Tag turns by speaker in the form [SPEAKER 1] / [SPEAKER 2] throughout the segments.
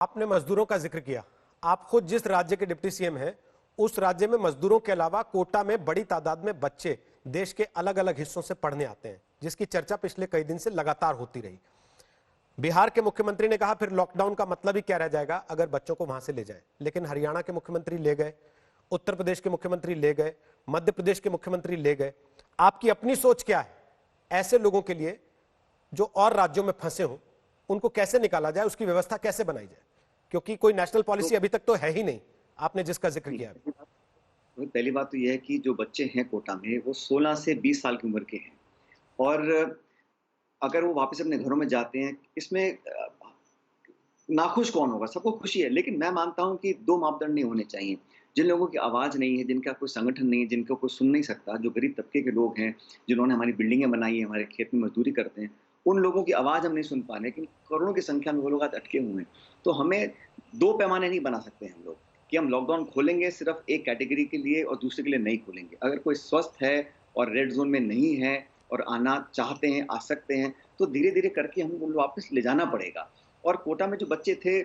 [SPEAKER 1] आपने मजदूरों का जिक्र किया। आप खुद जिस राज्य के डिप्टी सीएम हैं, उस राज्य में मजदूरों के अलावा कोटा में बड़ी तादाद में बच्चे देश के अलग अलग हिस्सों से पढ़ने आते हैं, जिसकी चर्चा पिछले कई दिन से लगातार होती रही। बिहार के मुख्यमंत्री ने कहा फिर लॉकडाउन का मतलब ही क्या रह जाएगा अगर बच्चों को वहां से ले जाए, लेकिन हरियाणा के मुख्यमंत्री ले गए, उत्तर प्रदेश के मुख्यमंत्री ले गए, मध्य प्रदेश के मुख्यमंत्री ले गए। आपकी अपनी सोच क्या है ऐसे लोगों के लिए जो और राज्यों में फंसे हों, उनको कैसे निकाला जाए, उसकी व्यवस्था कैसे बनाई जाए? क्योंकि कोई नेशनल पॉलिसी अभी तक तो है ही नहीं, आपने जिसका जिक्र किया।
[SPEAKER 2] पहली बात तो यह है कि जो बच्चे हैं कोटा में वो 16 से 20 साल की उम्र के हैं और अगर वो वापस अपने घरों में जाते हैं, इसमें नाखुश कौन होगा? सबको खुशी है, लेकिन मैं मानता हूं कि दो मापदंड नहीं होने चाहिए। जिन लोगों की आवाज़ नहीं है, जिनका कोई संगठन नहीं है, जिनको कोई सुन नहीं सकता, जो गरीब तबके के लोग हैं, जिन्होंने हमारी बिल्डिंगें बनाई हैं, हमारे खेत में मजदूरी करते हैं, उन लोगों की आवाज़ हम नहीं सुन पा रहे, लेकिन करोड़ों की संख्या में वो लोग आज अटके हुए हैं। तो हमें दो पैमाने नहीं बना सकते हम लोग कि हम लॉकडाउन खोलेंगे सिर्फ एक कैटेगरी के लिए और दूसरे के लिए नहीं खोलेंगे। अगर कोई स्वस्थ है और रेड जोन में नहीं है और आना चाहते हैं, आ सकते हैं, तो धीरे-धीरे करके हमें उनको वापस ले जाना पड़ेगा। और कोटा में जो बच्चे थे,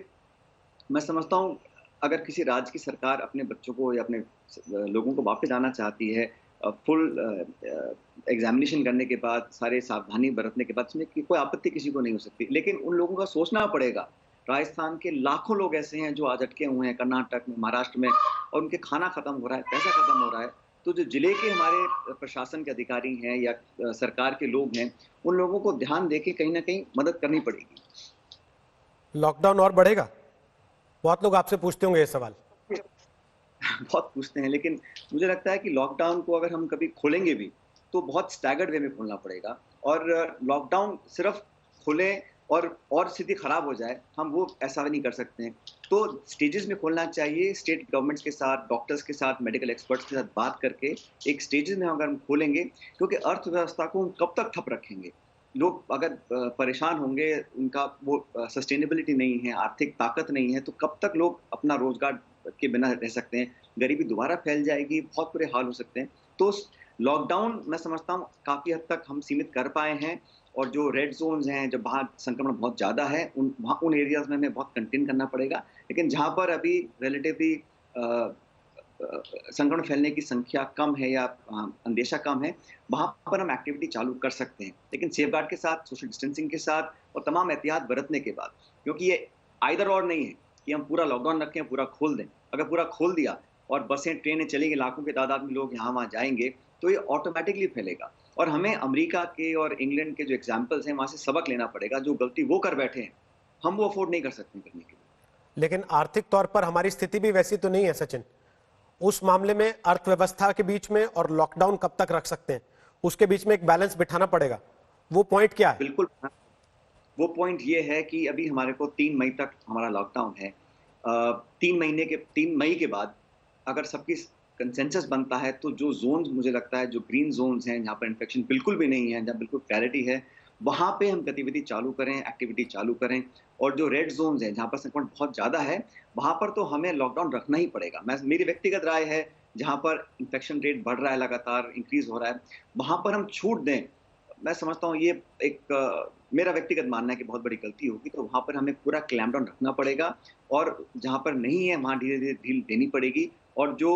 [SPEAKER 2] मैं समझता हूँ अगर किसी राज्य की सरकार अपने बच्चों को या अपने लोगों को वापस लाना चाहती है, फुल एग्जामिनेशन करने के बाद, सारे सावधानी बरतने के बाद, इसमें कोई आपत्ति किसी को नहीं हो सकती। लेकिन उन लोगों का सोचना पड़ेगा। राजस्थान के लाखों लोग ऐसे हैं जो आज अटके हुए हैं, कर्नाटक में, महाराष्ट्र में, और उनके खाना खत्म हो रहा है, पैसा खत्म हो रहा है। तो जो जिले के हमारे प्रशासन के अधिकारी हैं या सरकार के लोग हैं, उन लोगों को ध्यान देके कहीं ना कहीं मदद करनी पड़ेगी।
[SPEAKER 1] लॉकडाउन और बढ़ेगा? बहुत लोग आपसे पूछते होंगे ये सवाल।
[SPEAKER 2] बहुत पूछते हैं, लेकिन मुझे लगता है कि लॉकडाउन को अगर हम कभी खोलेंगे भी तो बहुत स्टैगर्ड वे में खोलना पड़ेगा। और लॉकडाउन सिर्फ खुले और स्थिति खराब हो जाए, हम वो ऐसा नहीं कर सकते हैं। तो स्टेजेस में खोलना चाहिए, स्टेट गवर्नमेंट्स के साथ, डॉक्टर्स के साथ, मेडिकल एक्सपर्ट्स के साथ बात करके एक स्टेजेस में अगर हम खोलेंगे, क्योंकि अर्थव्यवस्था को हम कब तक ठप रखेंगे? लोग अगर परेशान होंगे, उनका वो सस्टेनेबिलिटी नहीं है, आर्थिक ताकत नहीं है, तो कब तक लोग अपना रोजगार के बिना रह सकते हैं? गरीबी दोबारा फैल जाएगी, बहुत बुरे हाल हो सकते हैं। तो लॉकडाउन मैं समझता हूँ काफ़ी हद तक हम सीमित कर पाए हैं, और जो रेड ज़ोन्स हैं, जब वहाँ संक्रमण बहुत ज़्यादा है, उन एरियाज़ में हमें बहुत कंटेन करना पड़ेगा। लेकिन जहाँ पर अभी रिलेटिवली संक्रमण फैलने की संख्या कम है या अंदेशा कम है, वहाँ पर हम एक्टिविटी चालू कर सकते हैं, लेकिन सेफगार्ड के साथ, सोशल डिस्टेंसिंग के साथ और तमाम एहतियात बरतने के बाद। क्योंकि ये आइदर और नहीं है कि हम पूरा लॉकडाउन रखें, पूरा खोल दें। अगर पूरा खोल दिया और बसें, ट्रेनें चलेंगी, लाखों की तादाद में लोग यहाँ वहाँ जाएंगे, तो ये ऑटोमेटिकली फैलेगा। और हमें अमेरिका के और इंग्लैंड के जो एग्जाम्पल्स हैं, वहाँ से सबक लेना पड़ेगा। जो गलती वो कर बैठे हैं, हम वो अफोर्ड नहीं कर सकते करने के लिए।
[SPEAKER 1] लेकिन आर्थिक तौर पर हमारी स्थिति भी वैसी तो नहीं है सचिन। उस मामले में अर्थव्यवस्था के बीच में और लॉकडाउन कब तक रख सकते हैं, उसके बीच में एक बैलेंस बिठाना पड़ेगा। वो पॉइंट क्या है?
[SPEAKER 2] बिल्कुल, वो पॉइंट ये है कि अभी हमारे को 3 मई तक हमारा लॉकडाउन है। 3 मई के बाद अगर सबकी कंसेंसस बनता है, तो जो जोन्स, मुझे लगता है जो ग्रीन जोन्स हैं, जहाँ पर इन्फेक्शन बिल्कुल भी नहीं है, जहाँ बिल्कुल क्लैरिटी है, वहाँ पे हम गतिविधि चालू करें, एक्टिविटी चालू करें। और जो रेड जोन्स हैं, जहाँ पर संक्रमण बहुत ज़्यादा है, वहाँ पर तो हमें लॉकडाउन रखना ही पड़ेगा। मेरी व्यक्तिगत राय है, जहाँ पर इन्फेक्शन रेट बढ़ रहा है, लगातार इंक्रीज हो रहा है, वहाँ पर हम छूट दें। मैं समझता हूँ ये एक मेरा व्यक्तिगत मानना है कि बहुत बड़ी गलती होगी। तो वहाँ पर हमें पूरा क्लैम्प डाउन रखना पड़ेगा, और जहाँ पर नहीं है वहाँ धीरे-धीरे ढील देनी पड़ेगी। और जो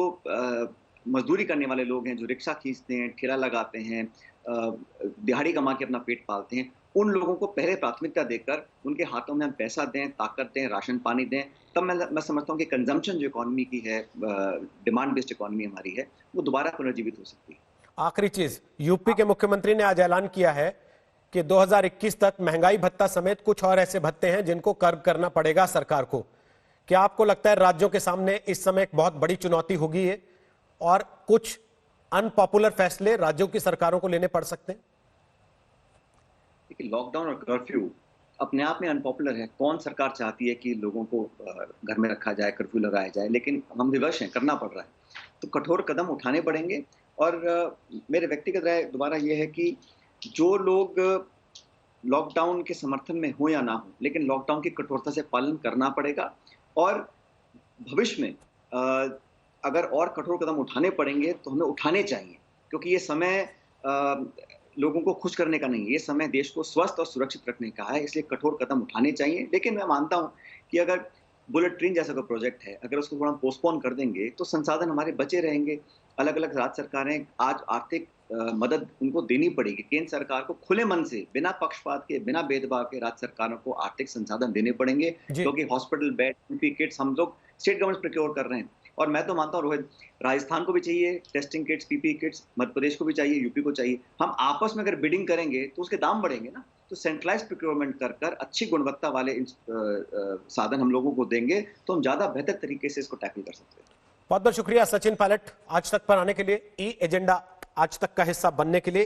[SPEAKER 2] मजदूरी करने वाले लोग हैं, जो रिक्शा खींचते हैं, ठेला लगाते हैं, दिहाड़ी कमा के अपना पेट पालते हैं, उन लोगों को पहले प्राथमिकता देकर उनके हाथों में हम पैसा दें, ताकत दें, राशन पानी दें। तब मैं समझता हूँ कि कंजम्पशन जो इकोनॉमी की है, डिमांड बेस्ड इकोनॉमी हमारी है, वो दोबारा पुनर्जीवित हो सकती है।
[SPEAKER 1] आखिरी चीज, यूपी के मुख्यमंत्री ने आज ऐलान किया है कि 2021 तक महंगाई भत्ता समेत कुछ और ऐसे भत्ते हैं जिनको कर्व करना पड़ेगा सरकार को। क्या आपको लगता है राज्यों के सामने इस समय एक बहुत बड़ी चुनौती होगी ये, और कुछ अनपॉपुलर फैसले राज्यों की सरकारों को लेने पड़ सकते हैं?
[SPEAKER 2] देखिए, लॉकडाउन और कर्फ्यू अपने आप में अनपॉपुलर है। कौन सरकार चाहती है कि लोगों को घर में रखा जाए, कर्फ्यू लगाया जाए? लेकिन हम विवश हैं, करना पड़ रहा है। तो कठोर कदम उठाने पड़ेंगे। और मेरे व्यक्तिगत राय दोबारा ये है कि जो लोग लॉकडाउन के समर्थन में हो या ना हो, लेकिन लॉकडाउन की कठोरता से पालन करना पड़ेगा। और भविष्य में अगर और कठोर कदम उठाने पड़ेंगे तो हमें उठाने चाहिए, क्योंकि ये समय लोगों को खुश करने का नहीं है, ये समय देश को स्वस्थ और सुरक्षित रखने का है। इसलिए कठोर कदम उठाने चाहिए। लेकिन मैं मानता हूं कि अगर बुलेट ट्रेन जैसा कोई प्रोजेक्ट है, अगर उसको थोड़ा पोस्टपोन कर देंगे तो संसाधन हमारे बचे रहेंगे। अलग अलग राज्य सरकारें आज आर्थिक मदद उनको देनी पड़ेगी। केंद्र सरकार को खुले मन से, बिना पक्षपात के, बिना भेदभाव के राज्य सरकारों को आर्थिक संसाधन देने पड़ेंगे,
[SPEAKER 1] जी।
[SPEAKER 2] क्योंकि हॉस्पिटल बेड, पीपी किट्स हम लोग स्टेट गवर्नमेंट प्रोक्योर कर रहे हैं। और मैं तो मानता हूँ रोहित, राजस्थान को भी चाहिए testing kits, PP kits, Madhya Pradesh को भी चाहिए, यूपी को चाहिए। हम आपस में अगर बिडिंग करेंगे तो उसके दाम बढ़ेंगे ना। तो सेंट्रलाइज्ड प्रोक्योरमेंट कर अच्छी गुणवत्ता वाले साधन हम लोगों को देंगे तो हम ज्यादा बेहतर तरीके से इसको टैकल कर सकते हैं।
[SPEAKER 1] बहुत बहुत शुक्रिया सचिन पायलट आज तक पर आने के लिए, ई एजेंडा आज तक का हिस्सा बनने के लिए।